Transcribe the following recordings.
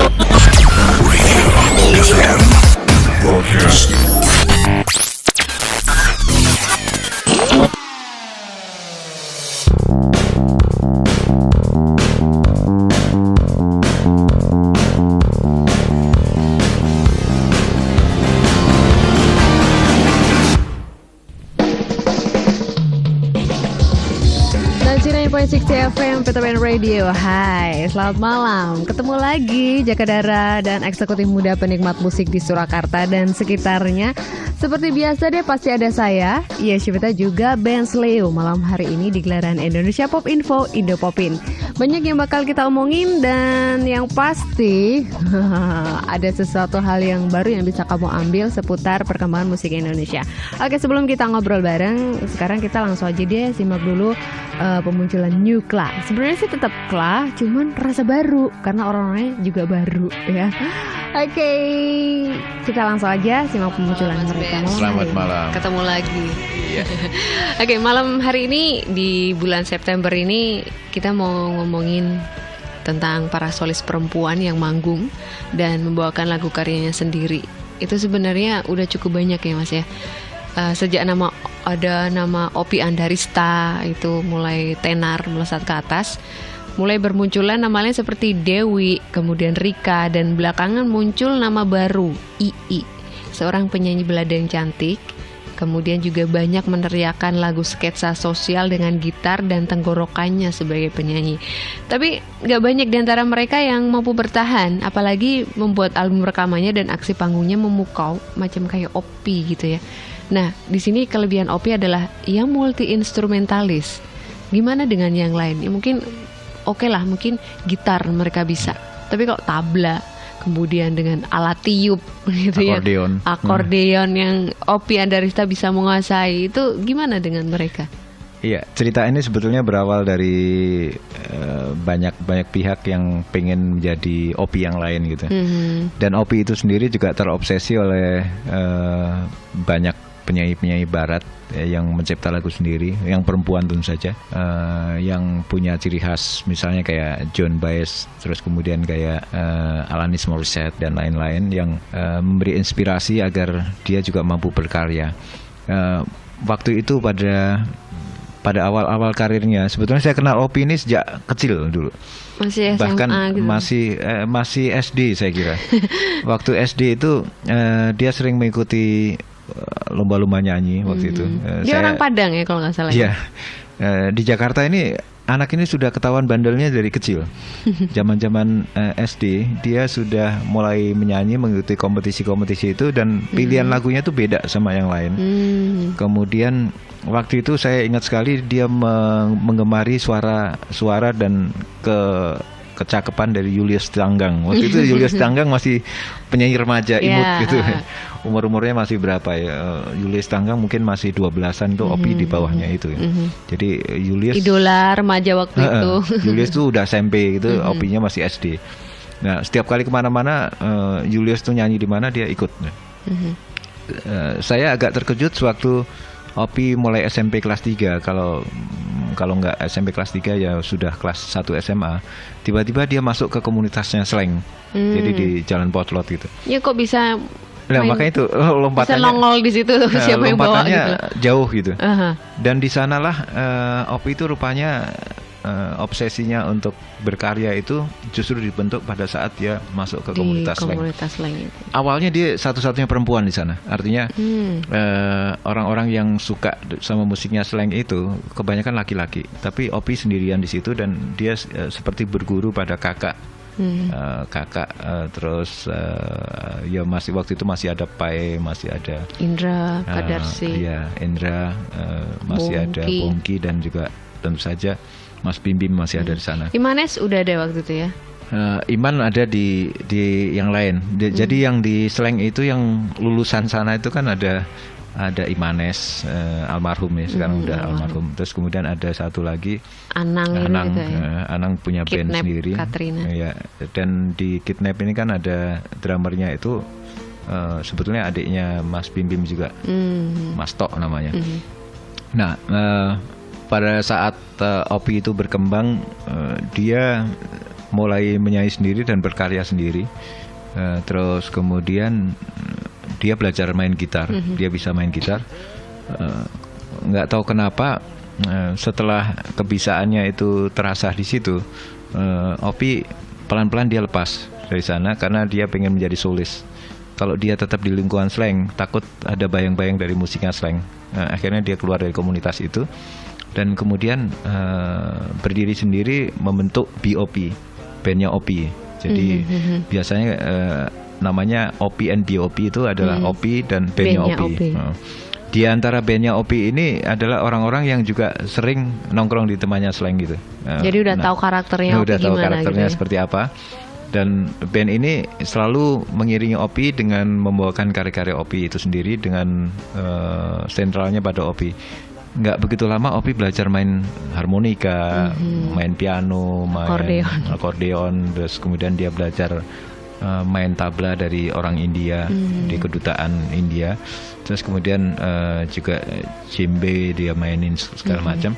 FM Broadcast. FM PTBN Radio. Hai, selamat malam. Ketemu lagi Jakadara dan eksekutif muda penikmat musik di Surakarta dan sekitarnya. Seperti biasa deh, pasti ada saya, Yeshivita, juga Ben Sleo malam hari ini di gelaran Indonesia Pop Info Indo Popin. Banyak yang bakal kita omongin dan yang pasti ada sesuatu hal yang baru yang bisa kamu ambil seputar perkembangan musik Indonesia. Oke, sebelum kita ngobrol bareng, sekarang kita langsung aja deh simak dulu pemunculan New Kla. Sebenarnya sih tetap Kla, cuman rasa baru karena orang-orangnya juga baru ya. Oke, kita langsung aja simak pemunculan mereka. Selamat malam. Ketemu lagi. Iya. Oke, malam hari ini di bulan September ini kita mau ngomongin tentang para solis perempuan yang manggung dan membawakan lagu karyanya sendiri. Itu sebenarnya udah cukup banyak ya Mas ya. Sejak ada nama Opi Andarista itu mulai tenar melesat ke atas, mulai bermunculan nama lain seperti Dewi, kemudian Rika, dan belakangan muncul nama baru Ii, seorang penyanyi balada yang cantik. Kemudian juga banyak meneriakan lagu sketsa sosial dengan gitar dan tenggorokannya sebagai penyanyi. Tapi gak banyak di antara mereka yang mampu bertahan, apalagi membuat album rekamannya dan aksi panggungnya memukau macam kayak Opi gitu ya. Nah, di sini kelebihan Opi adalah ia multi instrumentalis. Gimana dengan yang lain? Ya mungkin oke lah, mungkin gitar mereka bisa. Tapi kok tabla, kemudian dengan alat tiup gitu ya. Akordeon yang Opi Andarista bisa menguasai. Itu gimana dengan mereka? Iya, cerita ini sebetulnya berawal dari banyak pihak yang pengen menjadi Opi yang lain gitu. Dan Opi itu sendiri juga terobsesi oleh banyak penyanyi-penyanyi barat yang mencipta lagu sendiri, yang perempuan tentu saja, yang punya ciri khas, misalnya kayak Joan Baez, terus kemudian kayak Alanis Morissette dan lain-lain yang memberi inspirasi agar dia juga mampu berkarya. Waktu itu pada awal-awal karirnya, sebetulnya saya kenal Opi ini sejak kecil dulu. Masih SMA bahkan gitu. masih SD saya kira. Waktu SD itu dia sering mengikuti lomba-lomba nyanyi waktu itu. Dia orang Padang ya kalau nggak salah. Iya. Di Jakarta ini anak ini sudah ketahuan bandelnya dari kecil. Zaman-zaman SD dia sudah mulai menyanyi, mengikuti kompetisi-kompetisi itu, dan pilihan lagunya tuh beda sama yang lain. Kemudian waktu itu saya ingat sekali dia menggemari suara dan kecakapan dari Julius Tanggang. Waktu itu Julius Tanggang masih penyanyi remaja imut gitu. Umurnya masih berapa ya? Julius Tanggang mungkin masih 12-an tuh, Opi di bawahnya itu ya. Jadi Julius idola remaja waktu itu. Julius tuh udah SMP gitu, Opinya masih SD. Nah, setiap kali kemana-mana Julius tuh nyanyi di mana dia ikut. Saya agak terkejut sewaktu Opi mulai SMP kelas 3. Kalau nggak SMP kelas 3 ya sudah kelas 1 SMA. Tiba-tiba dia masuk ke komunitasnya Slang. Jadi di Jalan Potlot gitu. Ya kok bisa makanya itu lompatannya bisa nongol di situ siapa yang bawa gitu. Jauh gitu. Dan di sanalah Opi itu rupanya obsesinya untuk berkarya itu justru dibentuk pada saat dia masuk ke komunitas Slang. Awalnya dia satu-satunya perempuan di sana. Artinya orang-orang yang suka sama musiknya Slang itu kebanyakan laki-laki. Tapi Opi sendirian di situ dan dia seperti berguru pada kakak. Terus ya masih waktu itu masih ada Pai, masih ada Indra Kadarsi, Indra, masih ada Bongki, dan juga tentu saja Mas Bim Bim masih ada di sana. Imanes udah ada waktu itu ya. Iman ada di yang lain. Jadi yang di Slang itu yang lulusan sana itu kan ada Imanes, almarhum ya, sekarang udah almarhum. Terus kemudian ada satu lagi Anang gitu ya. Anang punya band sendiri. Katrina. Ya, dan di Kidnap ini kan ada drummernya itu sebetulnya adiknya Mas Bim Bim juga, Mas Tok namanya. Nah, pada saat Opi itu berkembang, dia mulai menyanyi sendiri dan berkarya sendiri. Terus kemudian dia belajar main gitar, dia bisa main gitar. Nggak tahu kenapa setelah kebisaannya itu terasa di situ, Opi pelan-pelan dia lepas dari sana karena dia pengen menjadi solis. Kalau dia tetap di lingkungan slang, takut ada bayang-bayang dari musiknya slang. Akhirnya dia keluar dari komunitas itu dan kemudian berdiri sendiri membentuk BOP, bandnya Opi. Jadi biasanya namanya Opi and BOP itu adalah Opi dan bandnya Opi. Di antara bandnya Opi ini adalah orang-orang yang juga sering nongkrong di temannya slang gitu. Jadi udah tahu karakternya Opi udah tahu gimana karakternya gitu ya? seperti apa. Dan band ini selalu mengiringi Opi dengan membawakan karya-karya Opi itu sendiri dengan sentralnya pada Opi. Nggak begitu lama Opi belajar main harmonika, main piano, main akordeon, terus kemudian dia belajar main tabla dari orang India di kedutaan India. Terus kemudian juga djembe dia mainin segala macam.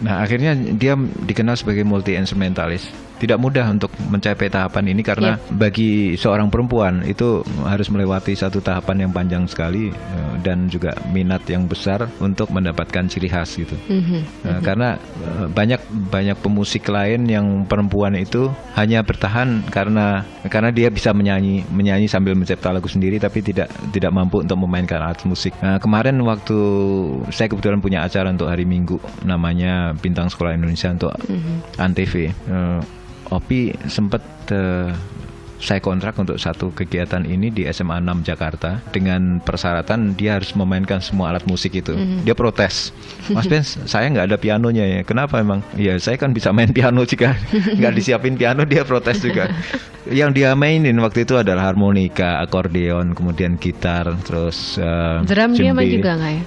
Nah akhirnya dia dikenal sebagai multi instrumentalis. Tidak mudah untuk mencapai tahapan ini karena bagi seorang perempuan itu harus melewati satu tahapan yang panjang sekali dan juga minat yang besar untuk mendapatkan ciri khas gitu. Karena banyak pemusik lain yang perempuan itu hanya bertahan karena dia bisa menyanyi sambil mencipta lagu sendiri tapi tidak mampu untuk memainkan alat musik. Nah, kemarin waktu saya kebetulan punya acara untuk hari Minggu namanya Bintang Sekolah Indonesia untuk Antv. Opi sempat saya kontrak untuk satu kegiatan ini di SMA 6 Jakarta dengan persyaratan dia harus memainkan semua alat musik itu. Dia protes, Mas Ben, saya nggak ada pianonya ya. Kenapa emang? Ya saya kan bisa main piano jika nggak disiapin piano. Dia protes juga. Yang dia mainin waktu itu adalah harmonika, akordeon, kemudian gitar, terus drum dia main juga nggak ya?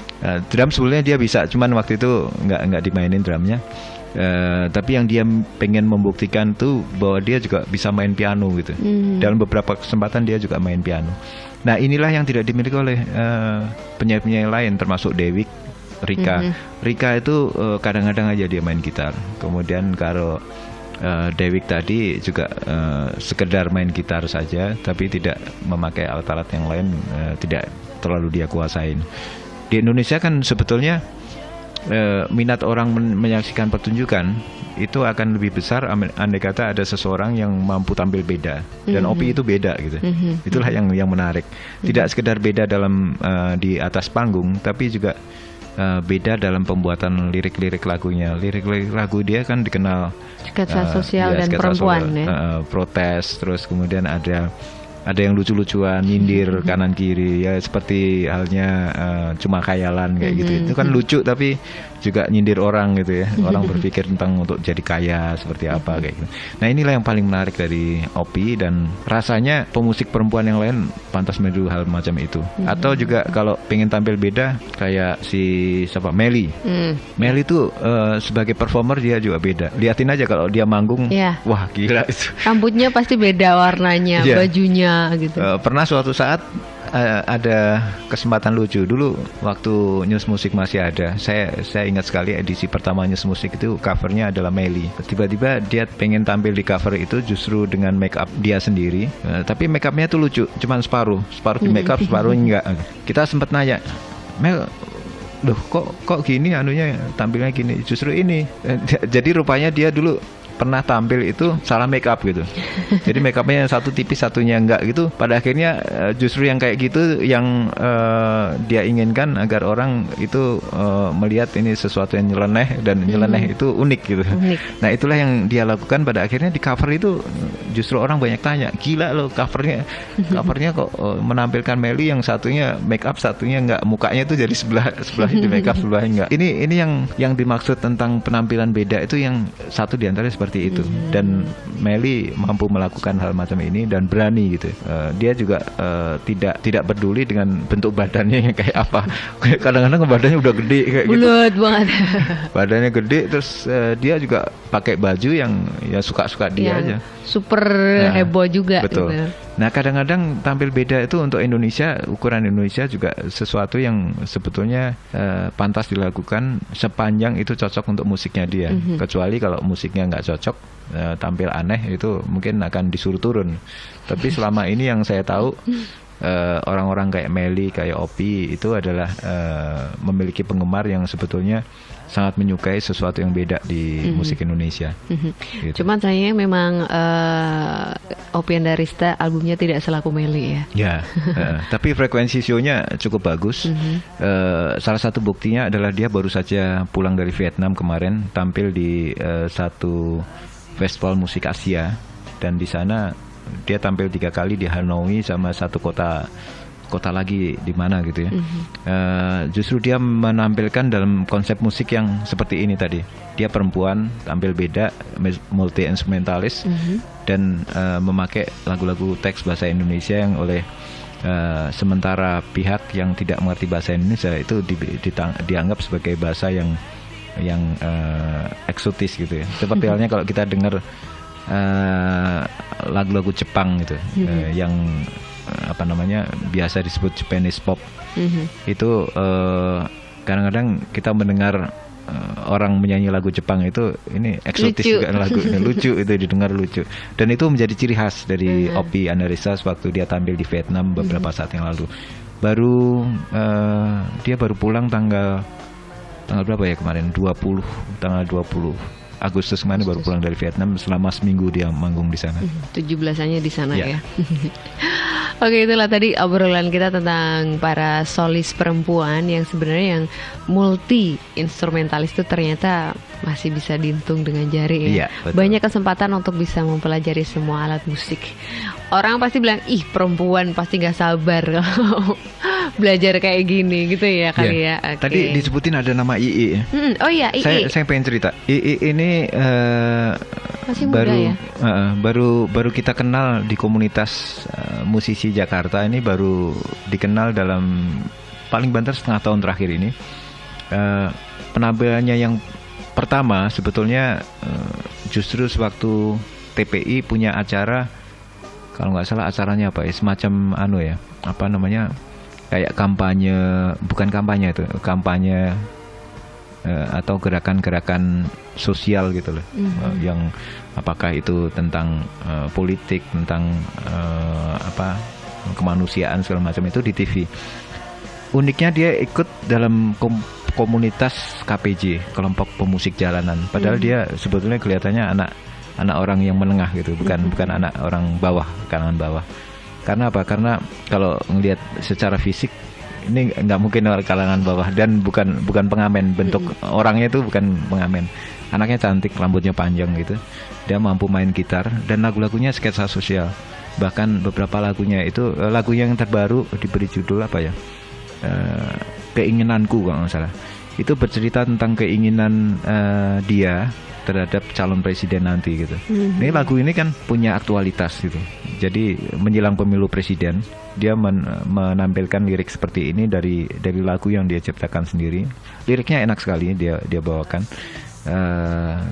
Drum sebenarnya dia bisa, cuman waktu itu nggak dimainin drumnya. Tapi yang dia pengen membuktikan tuh bahwa dia juga bisa main piano gitu. Dalam beberapa kesempatan dia juga main piano. Nah inilah yang tidak dimiliki oleh penyanyi-penyanyi lain termasuk Dewi, Rika. Rika itu kadang-kadang aja dia main gitar. Kemudian kalau Dewi tadi juga sekedar main gitar saja, tapi tidak memakai alat-alat yang lain, tidak terlalu dia kuasain. Di Indonesia kan sebetulnya minat orang menyaksikan pertunjukan itu akan lebih besar andai kata ada seseorang yang mampu tampil beda dan Opi itu beda gitu. Itulah yang menarik. Tidak sekedar beda dalam di atas panggung tapi juga beda dalam pembuatan lirik-lirik lagunya. Lirik-lirik lagu dia kan dikenal sketsa sosial dan perempuan protes, terus kemudian ada yang lucu-lucuan, nyindir kanan kiri ya seperti halnya cuma khayalan kayak gitu. Itu kan lucu tapi juga nyindir orang gitu ya. Orang berpikir tentang untuk jadi kaya seperti apa kayak gitu. Nah, inilah yang paling menarik dari Opi dan rasanya pemusik perempuan yang lain pantas meniru hal macam itu. Atau juga kalau pengen tampil beda kayak si Melly. Melly tuh sebagai performer dia juga beda. Liatin aja kalau dia manggung, wah gila itu. Rambutnya pasti beda warnanya, bajunya gitu. Pernah suatu saat ada kesempatan lucu dulu waktu News Musik masih ada. Saya ingat sekali edisi pertama News Musik itu covernya adalah Melly. Tiba-tiba dia pengen tampil di cover itu justru dengan make up dia sendiri. Tapi make upnya tuh lucu, cuman separuh di make up, separuh enggak. Kita sempat nanya, Mel, loh kok gini anunya tampilnya gini. Justru ini. Jadi rupanya dia dulu pernah tampil itu salah make up gitu. Jadi make upnya yang satu tipis satunya enggak gitu. Pada akhirnya justru yang kayak gitu yang dia inginkan agar orang itu melihat ini sesuatu yang nyeleneh dan nyeleneh itu unik gitu. Nah itulah yang dia lakukan. Pada akhirnya di cover itu justru orang banyak tanya, gila loh covernya kok menampilkan Melly yang satunya make up satunya enggak, mukanya itu jadi sebelahnya di make up sebelahnya enggak. Ini yang dimaksud tentang penampilan beda itu yang satu diantara seperti itu. Dan Melly mampu melakukan hal macam ini dan berani gitu. Dia juga tidak peduli dengan bentuk badannya yang kayak apa. Kadang-kadang badannya udah gede kayak gitu. Bulat banget. Badannya gede terus dia juga pakai baju yang ya suka-suka dia aja. Super heboh juga. Betul. Gitu. Nah kadang-kadang tampil beda itu untuk Indonesia, ukuran Indonesia juga sesuatu yang sebetulnya pantas dilakukan sepanjang itu cocok untuk musiknya dia. Kecuali kalau musiknya nggak cocok, tampil aneh itu mungkin akan disuruh turun. Tapi selama ini yang saya tahu orang-orang kayak Melly, kayak Opi itu adalah memiliki penggemar yang sebetulnya sangat menyukai sesuatu yang beda di musik Indonesia. Gitu. Cuman sayangnya memang Opi Andarista albumnya tidak selaku Melly ya. Ya, tapi frekuensi show-nya cukup bagus. Salah satu buktinya adalah dia baru saja pulang dari Vietnam kemarin, tampil di satu festival musik Asia, dan di sana dia tampil 3 kali di Hanoi sama satu kota lagi di mana gitu ya. Justru dia menampilkan dalam konsep musik yang seperti ini tadi. Dia perempuan, tampil beda, multi instrumentalis, dan memakai lagu-lagu teks bahasa Indonesia yang oleh sementara pihak yang tidak mengerti bahasa Indonesia itu dianggap sebagai bahasa yang eksotis gitu ya. Seperti halnya kalau kita dengar lagu-lagu Jepang gitu, yang biasa disebut Japanese pop. Itu kadang-kadang kita mendengar orang menyanyi lagu Jepang itu ini eksotis lucu. Juga lagu ini lucu, itu didengar lucu, dan itu menjadi ciri khas dari Opi Andarista waktu dia tampil di Vietnam beberapa saat yang lalu. Dia baru pulang tanggal berapa ya kemarin, tanggal 20 Agustus kemarin baru pulang dari Vietnam, selama seminggu dia manggung di sana. 17-annya di sana ya. Oke, itulah tadi obrolan kita tentang para solis perempuan yang sebenarnya yang multi instrumentalis itu ternyata masih bisa dihitung dengan jari ya. Banyak kesempatan untuk bisa mempelajari semua alat musik. Orang pasti bilang, ih perempuan pasti gak sabar kalau belajar kayak gini gitu ya kali ya. Okay. Tadi disebutin ada nama Ii. Oh iya, Ii. Saya pengen cerita. Ii ini masih muda ya. Baru kita kenal di komunitas musisi Jakarta ini, baru dikenal dalam paling banter setengah tahun terakhir ini. Penampilannya yang pertama sebetulnya justru sewaktu TPI punya acara, kalau nggak salah acaranya apa ya, semacam kayak kampanye, bukan kampanye itu, kampanye atau gerakan-gerakan sosial gitu loh, yang apakah itu tentang politik, tentang kemanusiaan segala macam, itu di TV. Uniknya dia ikut dalam komunitas KPJ, kelompok pemusik jalanan. Padahal dia sebetulnya kelihatannya anak orang yang menengah gitu, bukan anak orang bawah, kalangan bawah. Karena apa? Karena kalau ngelihat secara fisik ini nggak mungkin orang kalangan bawah, dan bukan pengamen. Bentuk orangnya itu bukan pengamen. Anaknya cantik, rambutnya panjang gitu. Dia mampu main gitar, dan lagu-lagunya sketsa sosial. Bahkan beberapa lagunya itu, lagu yang terbaru diberi judul apa ya? Keinginanku kalau nggak salah. Itu bercerita tentang keinginan dia terhadap calon presiden nanti gitu. Ini lagu ini kan punya aktualitas gitu. Jadi menjelang pemilu presiden, dia menampilkan lirik seperti ini dari lagu yang dia ciptakan sendiri. Liriknya enak sekali dia bawakan.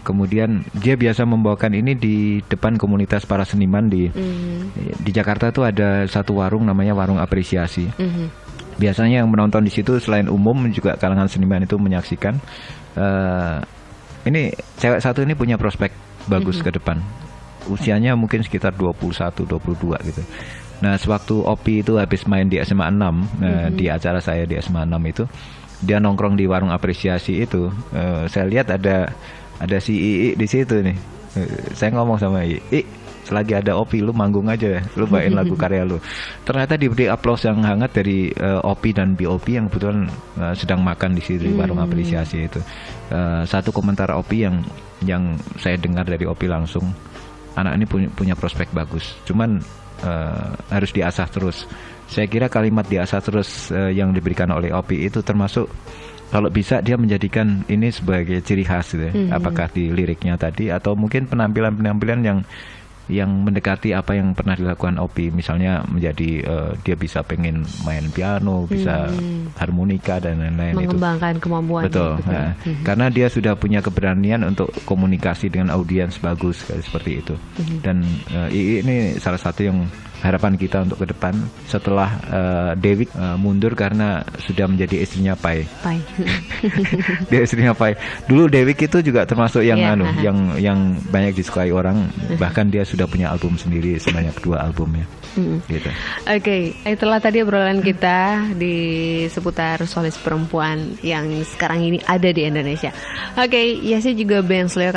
Kemudian dia biasa membawakan ini di depan komunitas para seniman di Jakarta. Tuh ada satu warung namanya Warung Apresiasi. Biasanya yang menonton di situ selain umum juga kalangan seniman itu menyaksikan. Ini cewek satu ini punya prospek bagus ke depan. Usianya mungkin sekitar 21, 22 gitu. Nah, sewaktu Opi itu habis main di SMA 6, di acara saya di SMA 6 itu, dia nongkrong di Warung Apresiasi itu. Saya lihat ada si Ii di situ nih. Saya ngomong sama Ii, selagi ada Opi lu manggung aja, lu bawain lagu karya lu. Ternyata diberi aplaus yang hangat dari Opi dan BOP yang kebetulan sedang makan di situ di Warung Apresiasi itu. Satu komentar Opi yang saya dengar dari Opi langsung, anak ini punya prospek bagus, cuman harus diasah terus. Saya kira kalimat diasah terus yang diberikan oleh Opi itu termasuk kalau bisa dia menjadikan ini sebagai ciri khas gitu. Apakah di liriknya tadi atau mungkin penampilan yang mendekati apa yang pernah dilakukan Opi. Misalnya menjadi dia bisa pengen main piano, bisa harmonika dan lain-lain. Mengembangkan kemampuan. Betul. Nah, karena dia sudah punya keberanian untuk komunikasi dengan audiens bagus seperti itu. Dan ini salah satu yang harapan kita untuk ke depan setelah Dewi mundur karena sudah menjadi istrinya Pai. Dia istrinya Pai. Dulu Dewi itu juga termasuk yang yang banyak disukai orang. Bahkan dia sudah punya album sendiri sebanyak 2 albumnya. Gitu. Oke, itulah tadi obrolan kita di seputar solis perempuan yang sekarang ini ada di Indonesia. Oke, Yasi juga Ben Sleo